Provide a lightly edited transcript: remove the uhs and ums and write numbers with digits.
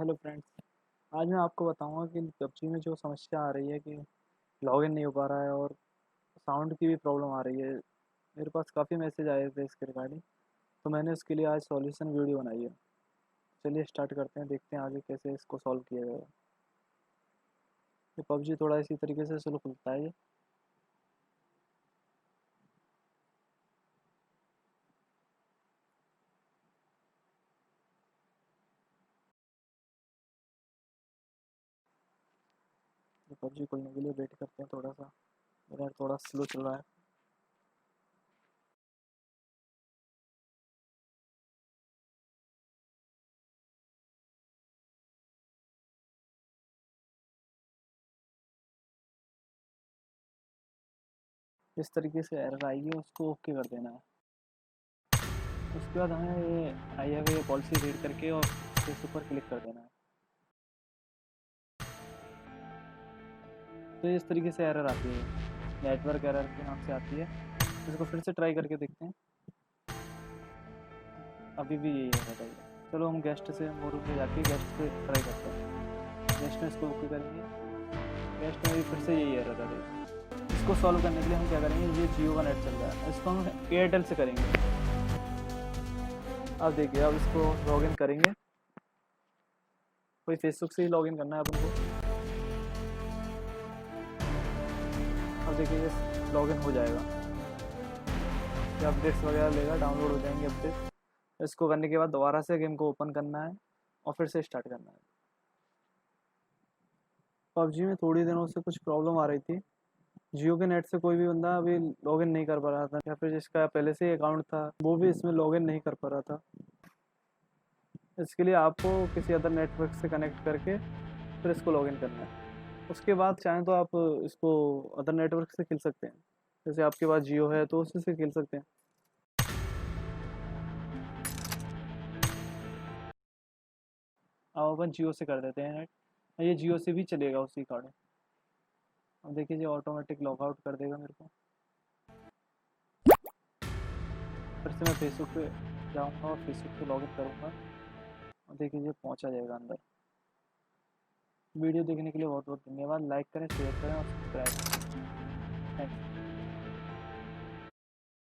Hello friends. आज मैं आपको बताऊंगा कि पबजी में जो समस्या आ रही है कि लॉगिन नहीं हो पा रहा है और साउंड की भी प्रॉब्लम आ रही है। मेरे पास काफ़ी मैसेज आए थे इसके रिगार्डिंग, तो मैंने उसके लिए आज सॉल्यूशन वीडियो बनाई है। चलिए स्टार्ट करते हैं, देखते हैं आगे कैसे इसको सॉल्व किया जाएगा। ये पबजी थोड़ा इसी तरीके से स्लो खुलता है। ये पबजी खुलने के लिए वेट करते हैं थोड़ा सा। मेरा थोड़ा स्लो चल रहा है। जिस तरीके से एरर आएगी उसको ओके कर देना है। उसके बाद हमें ये आई हैव ये पॉलिसी रीड करके और इस ऊपर क्लिक कर देना है। तो इस तरीके से एरर आती है, नेटवर्क एरर के नाम से आती है। इसको फिर से ट्राई करके देखते हैं। अभी भी यही एरर है। चलो हम गेस्ट से मोर पे जाके गेस्ट से ट्राई करते हैं। गेस्ट में इसको ओके करेंगे। गेस्ट में भी फिर से यही एरर है। इसको सॉल्व करने के लिए हम क्या करेंगे, ये जियो का नेट चल रहा है, इसको हम एयरटेल से करेंगे। अब देखिए, अब इसको लॉगिन करेंगे। कोई फेसबुक से ही लॉगिन करना है अपन को। अब देखिए ये लॉगिन हो जाएगा। ये अपडेट्स वगैरह लेगा, डाउनलोड हो जाएंगे अपडेट। इसको करने के बाद दोबारा से गेम को ओपन करना है और फिर से स्टार्ट करना है। पबजी में थोड़ी दिनों से कुछ प्रॉब्लम आ रही थी। जियो के नेट से कोई भी बंदा अभी लॉगिन नहीं कर पा रहा था, या फिर जिसका पहले से ही अकाउंट था वो भी इसमें लॉगिन नहीं कर पा रहा था। इसके लिए आपको किसी अदर नेटवर्क से कनेक्ट करके फिर इसको लॉगिन करना है। उसके बाद चाहें तो आप इसको अदर नेटवर्क से खेल सकते हैं। जैसे आपके पास जियो है तो उसी से खेल सकते हैं। अब अपन जियो से कर देते हैं नेट। ये जियो से भी चलेगा उसी कार्ड। अब देखिए ये ऑटोमेटिक लॉग आउट कर देगा मेरे को। फिर से मैं फेसबुक पे जाऊँगा और फेसबुक पे लॉगिन करूँगा और देखिए ये पहुँचा जाएगा अंदर। वीडियो देखने के लिए बहुत बहुत धन्यवाद। लाइक करें, शेयर करें और सब्सक्राइब करें। थैंक्स।